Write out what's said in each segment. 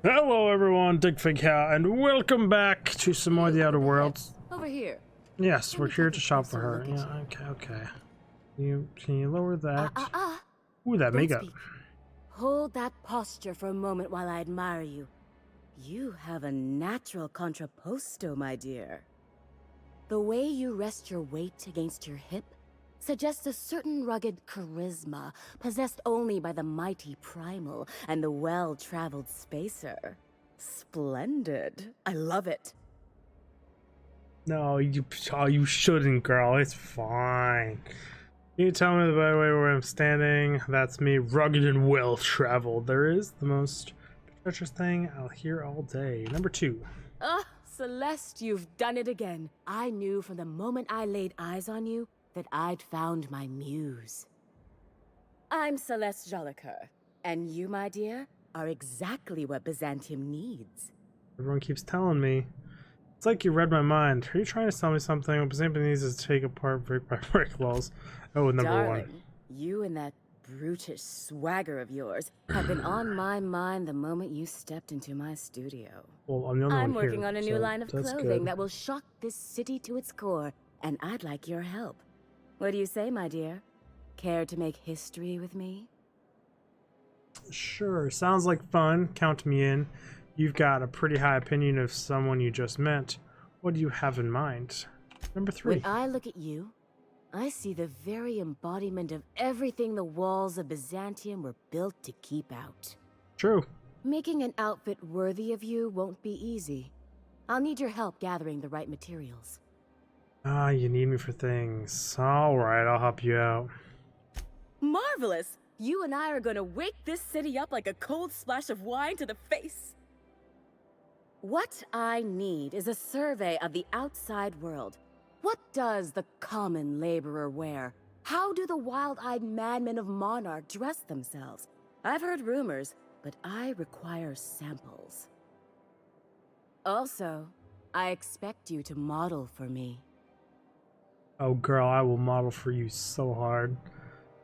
Hello everyone, Digfig here, and welcome back to some more of the Outer Worlds. Over here. Yes, we're here to shop for her. Yeah, okay. Can you lower that? Ooh, that makeup. Speak. Hold that posture for a moment while I admire you. You have a natural contrapposto, my dear. The way you rest your weight against your hip suggests a certain rugged charisma possessed only by the mighty primal and the well-traveled spacer. Splendid. I love it. No, you shouldn't, girl. It's fine. Can you tell me the better way where I'm standing? That's me, rugged and well-traveled. There is the most treacherous thing I'll hear all day. Number 2. Celeste, you've done it again. I knew from the moment I laid eyes on you that I'd found my muse. I'm Celeste Jolicoeur, and you, my dear, are exactly what Byzantium needs. Everyone keeps telling me. It's like you read my mind. Are you trying to tell me something? What Byzantium needs is to take apart brick by brick walls. Oh, number Darling, 1. You and that brutish swagger of yours have been on my mind the moment you stepped into my studio. Well, I'm the only I'm one working here, on a new so line of that's clothing good. that will shock this city to its core, and I'd like your help. What do you say, my dear? Care to make history with me? Sure, sounds like fun. Count me in. You've got a pretty high opinion of someone you just met. What do you have in mind? Number 3. When I look at you, I see the very embodiment of everything the walls of Byzantium were built to keep out. True. Making an outfit worthy of you won't be easy. I'll need your help gathering the right materials. Ah, you need me for things. Alright, I'll help you out. Marvelous! You and I are gonna wake this city up like a cold splash of wine to the face. What I need is a survey of the outside world. What does the common laborer wear? How do the wild-eyed madmen of Monarch dress themselves? I've heard rumors, but I require samples. Also, I expect you to model for me. Oh girl, I will model for you so hard.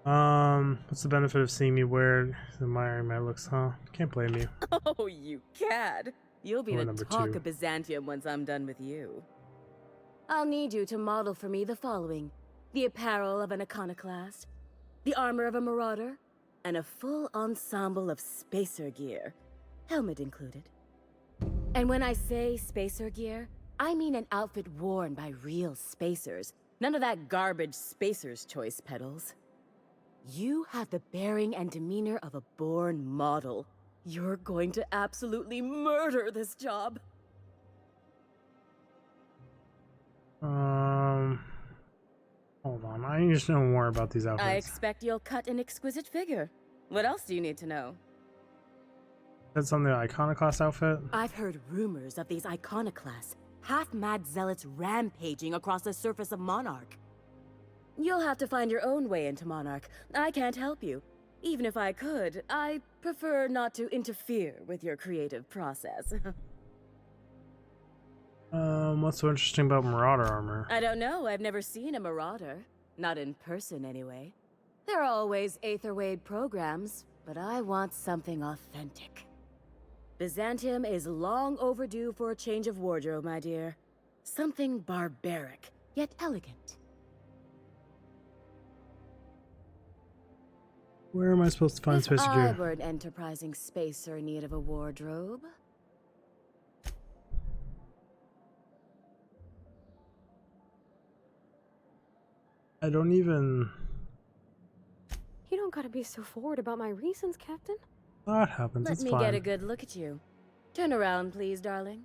What's the benefit of seeing me wear admiring my looks, huh? Can't blame you. Oh, you cad! You'll be the Number talk 2. of Byzantium once I'm done with you. I'll need you to model for me the following: the apparel of an iconoclast, the armor of a marauder, and a full ensemble of spacer gear, helmet included. And when I say spacer gear, I mean an outfit worn by real spacers. None of that garbage spacer's choice pedals. You have the bearing and demeanor of a born model. You're going to absolutely murder this job. Hold on. I need to know more about these outfits. I expect you'll cut an exquisite figure. What else do you need to know? That's something iconoclast outfit? I've heard rumors of these iconoclasts, half-mad zealots rampaging across the surface of Monarch. You'll have to find your own way into Monarch. I can't help you. Even if I could, I prefer not to interfere with your creative process. What's so interesting about Marauder armor? I don't know. I've never seen a marauder. Not in person, anyway. There are always Aetherwade programs, but I want something authentic. Byzantium is long overdue for a change of wardrobe, my dear. Something barbaric, yet elegant. Where am I supposed to find spacer gear? If I were an enterprising spacer in need of a wardrobe... I don't even... You don't gotta be so forward about my reasons, Captain. That happens, Let it's me fine. get a good look at you. Turn around, please, darling.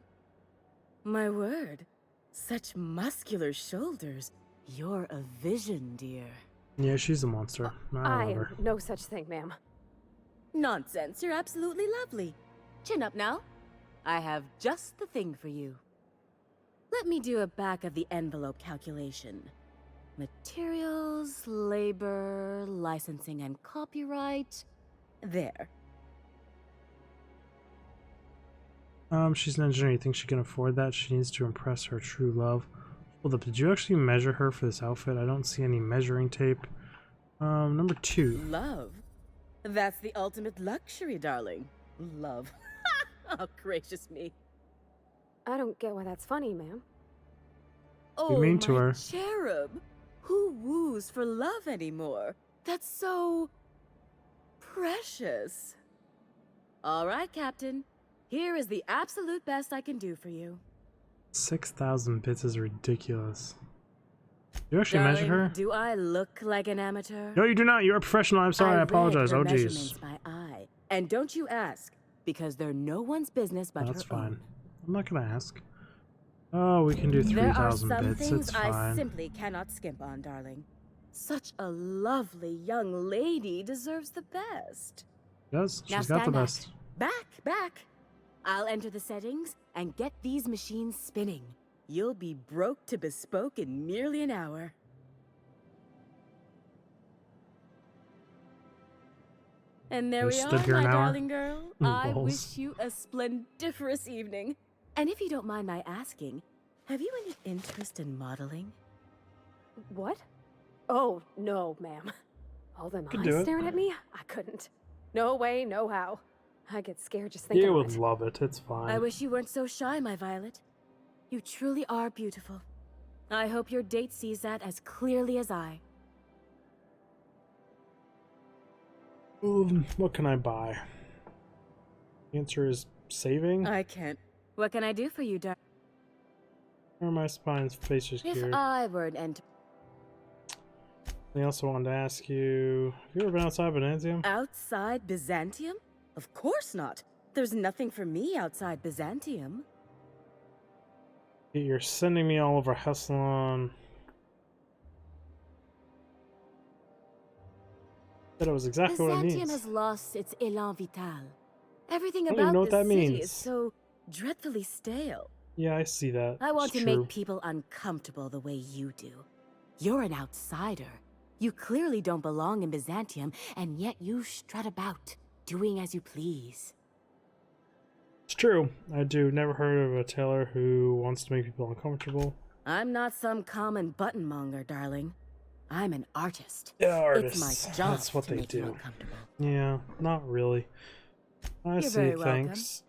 My word. Such muscular shoulders. You're a vision, dear. Yeah, she's a monster. I love her. No such thing, ma'am. Nonsense, you're absolutely lovely. Chin up now. I have just the thing for you. Let me do a back-of-the-envelope calculation. Materials, labor, licensing and copyright. There. She's an engineer. You think she can afford that? She needs to impress her true love. Hold up, did you actually measure her for this outfit? I don't see any measuring tape. Number 2. Love. That's the ultimate luxury, darling. Love. Oh, gracious me. I don't get why that's funny, ma'am. Oh, mean to my her? cherub. Who woos for love anymore? That's so... precious. All right, Captain. Here is the absolute best I can do for you. 6,000 bits is ridiculous. You actually Darling, measured her? do I look like an amateur? No, you do not. You're a professional. I'm sorry. I apologize. Read her Oh, jeez. measurements by eye. And don't you ask, because they're no one's business but That's her fine. own. I'm not gonna ask. Oh, we can do There are 3,000 some bits. things It's I fine. simply cannot skimp on, darling. Such a lovely young lady deserves the best. Yes, Now she's got the stand back. best. Back. I'll enter the settings and get these machines spinning. You'll be broke to bespoke in merely an hour. And there You we stood are, here my an hour? darling girl. I Balls. wish you a splendiferous evening. And if you don't mind my asking, have you any interest in modeling? What? Oh, no, ma'am. All them Could eyes do it. staring at me? I couldn't. No way, no how. I get scared just thinking You of would it. love it. It's fine. I wish you weren't so shy, my Violet. You truly are beautiful. I hope your date sees that as clearly as I. What can I buy? The answer is saving. I can't. What can I do for you, darling? Or my spine's face is If cured. I were an ent- I also wanted to ask you, have you ever been outside Byzantium? outside Byzantium? Of course not. There's nothing for me outside Byzantium. You're sending me all over Halcyon. That was exactly what it Byzantium means. has lost its élan vital. Everything I don't even about know this what that city means. is so dreadfully stale. Yeah, I see that. I want It's to true. make people uncomfortable the way you do. You're an outsider. You clearly don't belong in Byzantium, and yet you strut about, doing as you please. It's true. I do. Never heard of a tailor who wants to make people uncomfortable. I'm not some common buttonmonger, darling. I'm an artist. Yeah, artists. It's my job That's what to they make you do. uncomfortable. Yeah, not really. I You're see. very welcome. Thanks.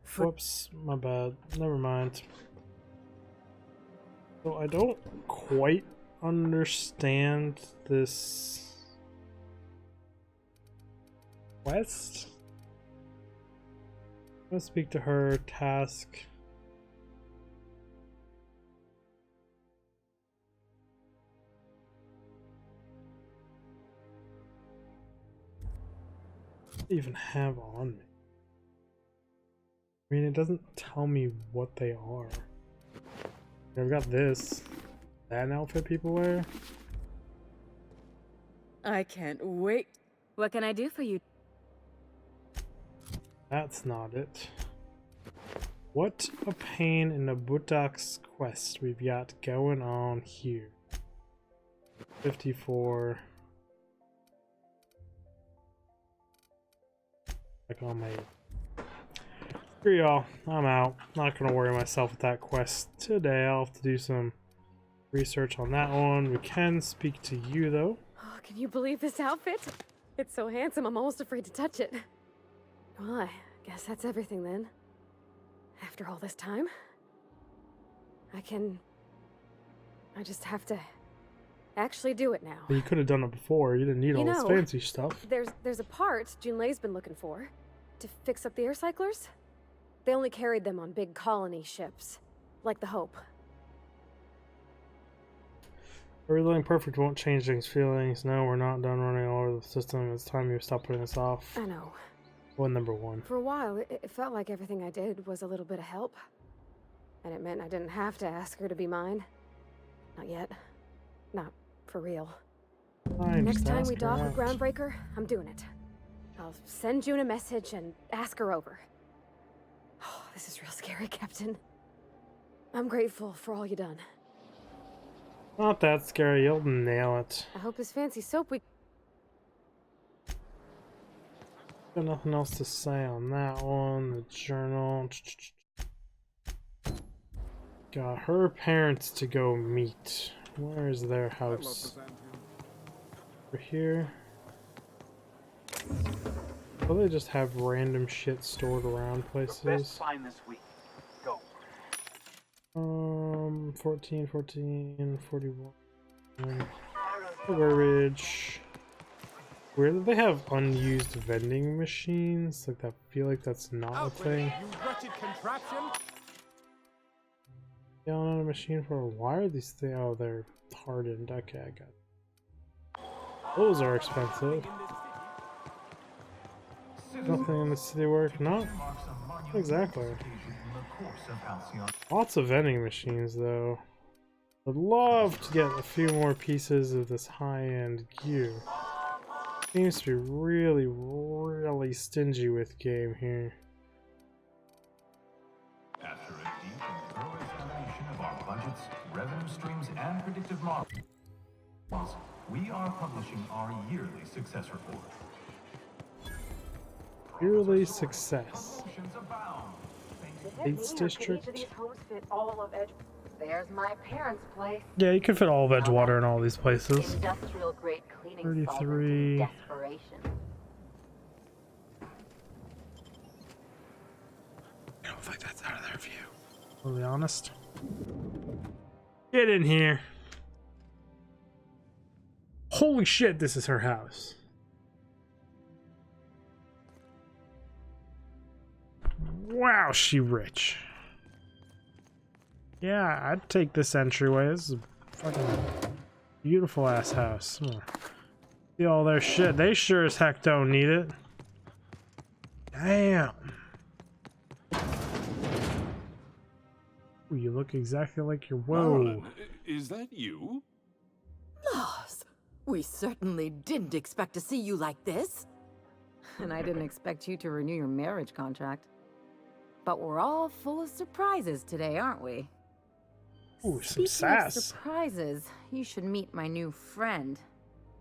For Whoops, my bad. Never mind. So I don't quite understand this quest. Let's speak to her. Task. What do I even have on me? I mean, it doesn't tell me what they are. I've got this. That an outfit people wear? I can't wait. What can I do for you? That's not it. What a pain in the buttocks quest we've got going on here. 54. Like on my... Screw y'all. I'm out. Not gonna worry myself with that quest today. I'll have to do some research on that one. We can speak to you though. Oh, can you believe this outfit? It's so handsome, I'm almost afraid to touch it. Well, I guess that's everything then. After all this time, I just have to actually do it now. But you could have done it before. You didn't need all this fancy stuff. There's a part Junlei's been looking for to fix up the air cyclers. They only carried them on big colony ships, like the Hope. Everything perfect won't change things feelings. No, we're not done running all over the system. It's time you stop putting us off. I know. One number one. For a while, it felt like everything I did was a little bit of help. And it meant I didn't have to ask her to be mine. Not yet. Not for real. Next time we dock with Groundbreaker, I'm doing it. I'll send June a message and ask her over. Oh, this is real scary, Captain. I'm grateful for all you done. Not that scary. You'll nail it. I hope this fancy soap we... Got nothing else to say on that one. The journal. Got her parents to go meet. Where is their house? Over here. Will they just have random shit stored around Best places? find this week. Go. 14, 41. Garbage. Weird that they have unused vending machines. Like, I feel like that's not a thing. You wretched contraption! Yeah, on a machine for why are these things? Oh, they're hardened. Okay, I got it. Those are expensive. Nothing in the city work? Not exactly. Lots of vending machines, though. I'd love to get a few more pieces of this high-end gear. Seems to be really, really stingy with game here. After a deep and thorough examination of our budgets, revenue streams, and predictive models, we are publishing our yearly success report. Yearly success. States District. There's my parents' place. Yeah, you can fit all of Edgewater in all these places. Industrial grade cleaning 33. desperation. I don't think that's out of their view. To be honest. Get in here. Holy shit, this is her house. Wow, she rich. Yeah, I'd take this entryway. This is a fucking beautiful ass house. See all their shit. They sure as heck don't need it. Damn. Ooh, you look exactly like your whoa. Is that you? Loss, we certainly didn't expect to see you like this. And I didn't expect you to renew your marriage contract. But we're all full of surprises today, aren't we? Ooh, some Speaking sass. of surprises, you should meet my new friend.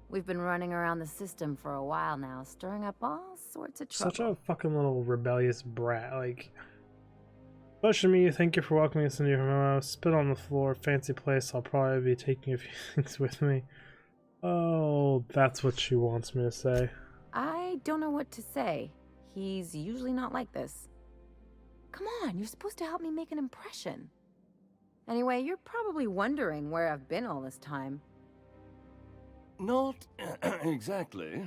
We've been running around the system for a while now, stirring up all sorts of trouble. Such a fucking little rebellious brat. Like, Bush and me, thank you for welcoming us into your home. Spit on the floor, fancy place. I'll probably be taking a few things with me. Oh, that's what she wants me to say. I don't know what to say. He's usually not like this. Come on, you're supposed to help me make an impression. Anyway, you're probably wondering where I've been all this time. Not exactly.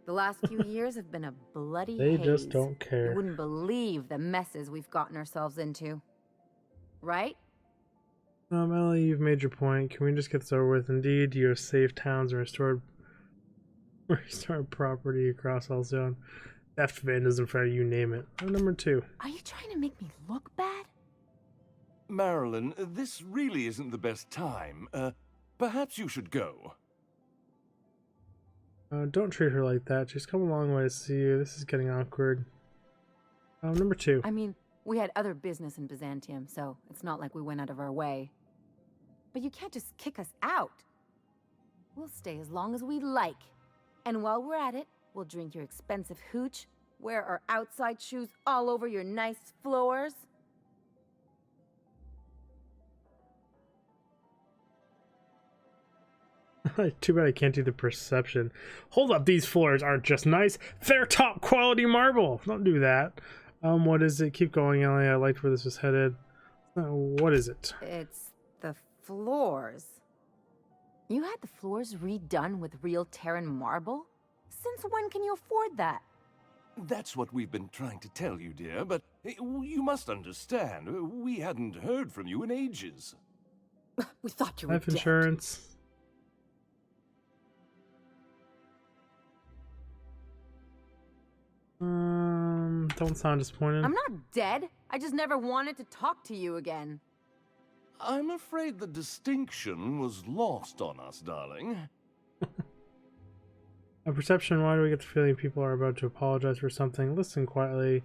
The last few years have been a bloody They haze. just don't You care. wouldn't believe the messes we've gotten ourselves into. Right? Ellie, you've made your point. Can we just get this over with? Indeed, you have saved towns and restored property across Halcyon. Theft, vandalism, fire, you name it. Number 2. Are you trying to make me look bad? Marilyn, this really isn't the best time. Perhaps you should go. Don't treat her like that. She's come a long way to see you. This is getting awkward. Number 2. I mean, we had other business in Byzantium, so it's not like we went out of our way. But you can't just kick us out. We'll stay as long as we like. And while we're at it, we'll drink your expensive hooch, wear our outside shoes all over your nice floors. Too bad I can't do the perception. Hold up, these floors aren't just nice. They're top quality marble. Don't do that. What is it? Keep going, Ellie. I liked where this was headed. What is it? It's the floors. You had the floors redone with real Terran marble? Since when can you afford that? That's what we've been trying to tell you, dear, but you must understand, we hadn't heard from you in ages. We thought you were Life dead. insurance. Don't sound disappointed. I'm not dead. I just never wanted to talk to you again. I'm afraid the distinction was lost on us, darling. A perception, why do we get the feeling people are about to apologize for something? Listen quietly.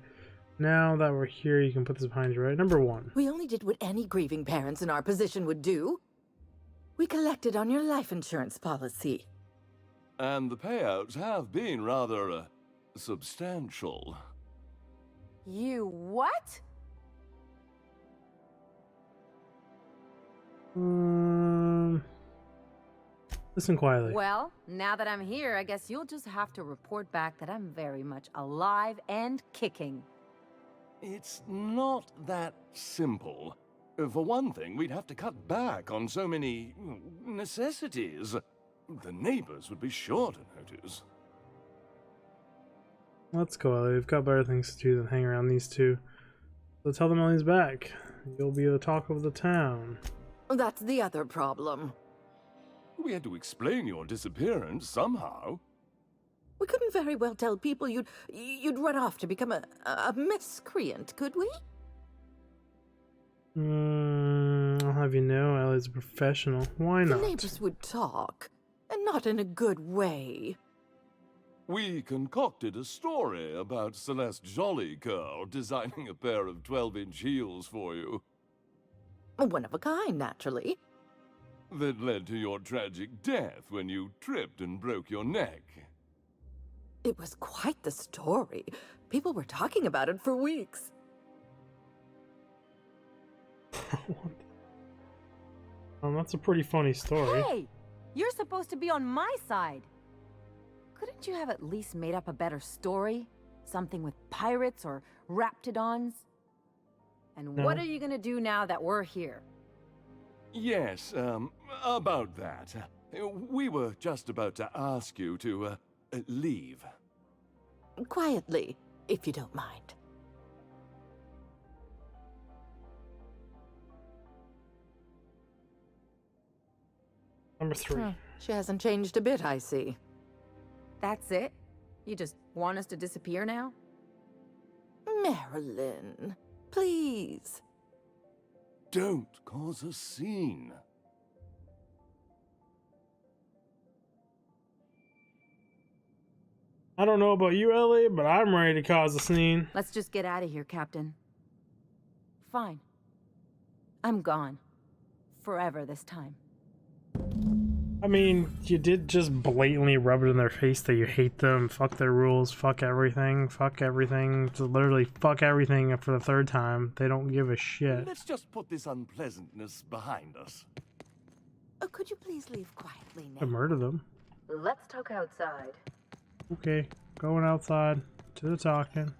Now that we're here, you can put this behind you, right? Number 1. We only did what any grieving parents in our position would do. We collected on your life insurance policy. And the payouts have been rather, substantial. You what? Listen quietly. Well, now that I'm here, I guess you'll just have to report back that I'm very much alive and kicking. It's not that simple. For one thing, we'd have to cut back on so many necessities. The neighbors would be sure to notice. Let's go, Ellie. We've got better things to do than hang around these two. So tell them Ellie's back. You'll be the talk of the town. That's the other problem. We had to explain your disappearance somehow. We couldn't very well tell people you'd run off to become a miscreant, could we? I'll have you know, Ellie's a professional. Why not? The neighbors would talk, and not in a good way. We concocted a story about Celeste Jollycurl designing a pair of 12-inch heels for you. One of a kind, naturally. That led to your tragic death when you tripped and broke your neck. It was quite the story. People were talking about it for weeks. That's a pretty funny story. Hey! You're supposed to be on my side. Couldn't you have at least made up a better story? Something with pirates or raptidons? And what are you gonna do now that we're here? Yes, about that. We were just about to ask you to, leave. Quietly, if you don't mind. Number 3. She hasn't changed a bit, I see. That's it? You just want us to disappear now? Marilyn, please. Don't cause a scene. I don't know about you, Ellie, but I'm ready to cause a scene. Let's just get out of here, Captain. Fine. I'm gone. Forever this time. I mean, you did just blatantly rub it in their face that you hate them, fuck their rules, fuck everything, just literally fuck everything for the third time. They don't give a shit. Let's just put this unpleasantness behind us. Oh, could you please leave quietly I now? murder them. Let's talk outside. Okay, going outside to the talking.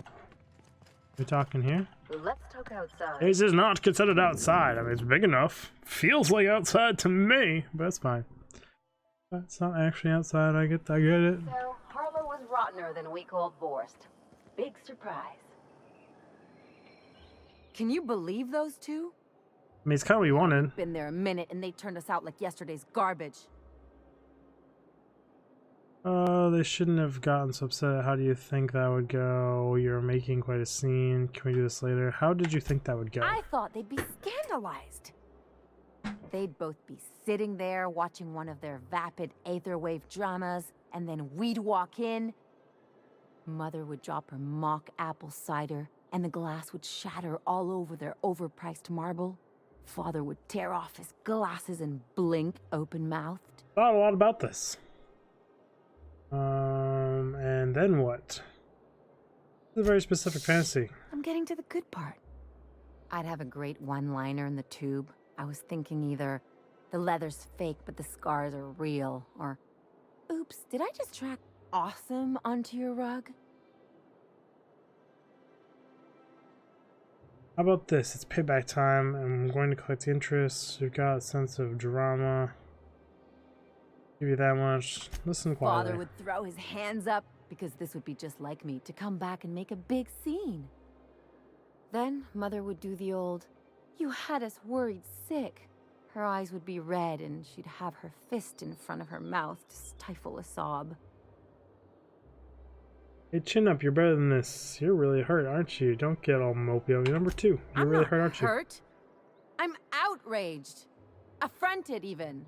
We talking here? Let's talk outside. This is not considered outside. I mean, it's big enough. Feels like outside to me, but that's fine. It's not actually outside. I get it. So, Harlow was rottener than a week-old Vorst. Big surprise. Can you believe those two? I mean, it's kind of what you wanted. Been there a minute and they turned us out like yesterday's garbage. They shouldn't have gotten so upset. How do you think that would go? You're making quite a scene. Can we do this later? How did you think that would go? I thought they'd be scandalized. They'd both be sitting there watching one of their vapid aetherwave dramas, and then we'd walk in. Mother would drop her mock apple cider, and the glass would shatter all over their overpriced marble. Father would tear off his glasses and blink open-mouthed. Thought a lot about this. And then what? It's a very specific fantasy. I'm getting to the good part. I'd have a great one-liner in the tube. I was thinking either, the leather's fake but the scars are real, or, oops, did I just track awesome onto your rug? How about this? It's payback time, and I'm going to collect the interest. We've got a sense of drama. Give you that much. Listen quietly. Father would throw his hands up, because this would be just like me, to come back and make a big scene. Then Mother would do the old, "You had us worried sick." Her eyes would be red, and she'd have her fist in front of her mouth to stifle a sob. Hey, chin up, you're better than this. You're really hurt, aren't you? Don't get all mopey on me. Number 2. You're really hurt, aren't you? Hurt. I'm outraged. Affronted, even.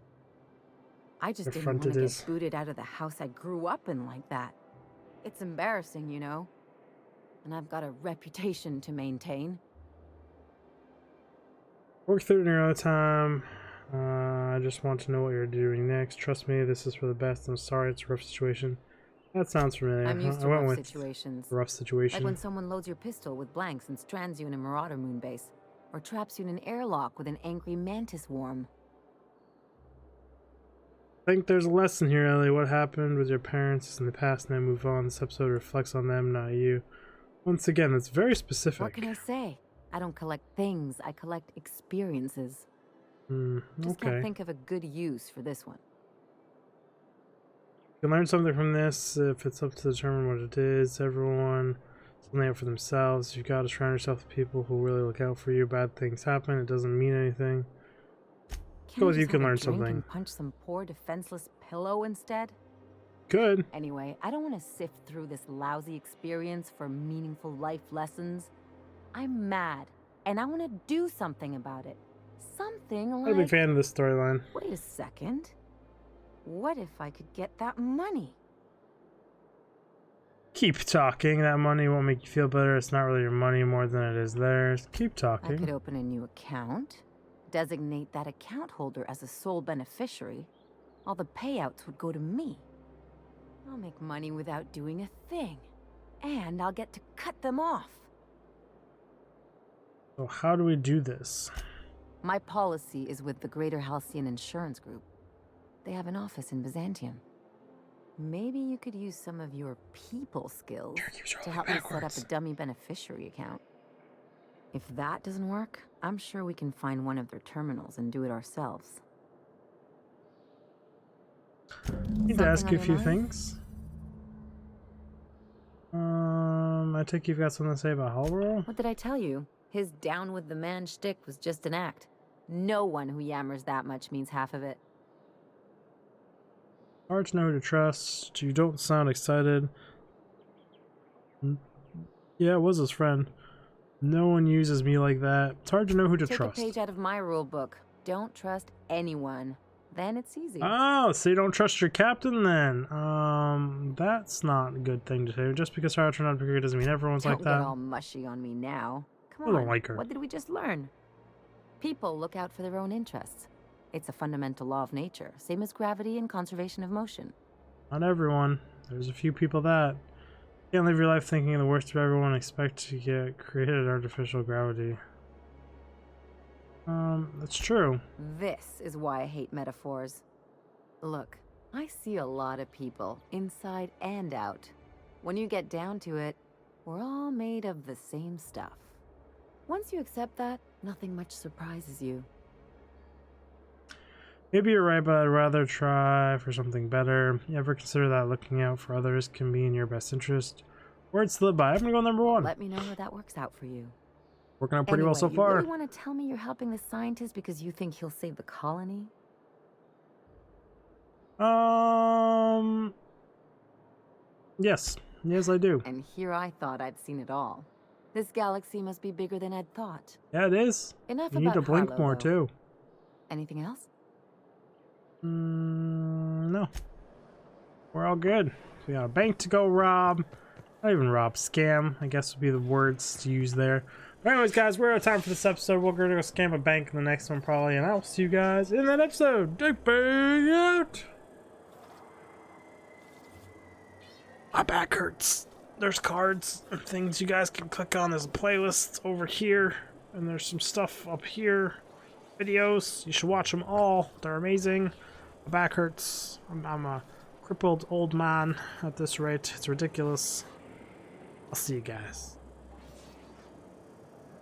I just didn't want to get booted out of the house I grew up in like that. It's embarrassing, you know. And I've got a reputation to maintain. Work through it in your own time. I just want to know what you're doing next. Trust me, this is for the best. I'm sorry, it's a rough situation. That sounds familiar. I'm used to rough situations. Rough situation. Like when someone loads your pistol with blanks and strands you in a Marauder moon base. Or traps you in an airlock with an angry mantis worm. I think there's a lesson here, Ellie. What happened with your parents is in the past, now move on. This episode reflects on them, not you. Once again, that's very specific. What can I say? I don't collect things, I collect experiences. Just can't think of a good use for this one. You can learn something from this if it's up to determine what it is. Everyone something out for themselves. You've got to surround yourself with people who really look out for you. Bad things happen. It doesn't mean anything. Suppose you can learn something. And punch some poor defenseless pillow instead? Good. Anyway, I don't want to sift through this lousy experience for meaningful life lessons. I'm mad, and I want to do something about it. Something like... I'm a big fan of this storyline. Wait a second. What if I could get that money? Keep talking. That money won't make you feel better. It's not really your money more than it is theirs. Keep talking. I could open a new account, designate that account holder as a sole beneficiary. All the payouts would go to me. I'll make money without doing a thing. And I'll get to cut them off. So how do we do this? My policy is with the Greater Halcyon Insurance Group. They have an office in Byzantium. Maybe you could use some of your people skills to help me set up a dummy beneficiary account. If that doesn't work, I'm sure we can find one of their terminals and do it ourselves. Need to ask you a few things. I think you've got something to say about Halbro? What did I tell you? His down with the man shtick was just an act. No one who yammers that much means half of it. Hard to know who to trust. You don't sound excited. Yeah, it was his friend. No one uses me like that. It's hard to know who to trust. Take a page out of my rule book. Don't trust anyone. Then it's easy. Oh, so you don't trust your captain then? That's not a good thing to say. Just because her turned out to be good doesn't mean everyone's like that. Don't get all mushy on me now. Come on. I don't like her. What did we just learn? People look out for their own interests. It's a fundamental law of nature, same as gravity and conservation of motion. Not everyone. There's a few people that can't live your life thinking of the worst of everyone and expect to get created artificial gravity. That's true. This is why I hate metaphors. Look, I see a lot of people, inside and out. When you get down to it, we're all made of the same stuff. Once you accept that, nothing much surprises you. Maybe you're right, but I'd rather try for something better. You ever consider that looking out for others can be in your best interest? Words to live by. I'm gonna go number one. Let me know how that works out for you. Working out pretty well so far. You really want to tell me you're helping the scientist because you think he'll save the colony? Yes. Yes, I do. And here I thought I'd seen it all. This galaxy must be bigger than I'd thought. Yeah, it is. Enough You need to about blink Harlow, more, though. too. Anything else? No. We're all good. We got a bank to go rob. Not even rob, scam, I guess would be the words to use there. But anyways, guys, we're out of time for this episode. We're going to go scam a bank in the next one, probably. And I'll see you guys in that episode. Dick bang out! My back hurts. There's cards and things you guys can click on. There's a playlist over here. And there's some stuff up here. Videos. You should watch them all. They're amazing. My back hurts. I'm a crippled old man at this rate. It's ridiculous. I'll see you guys.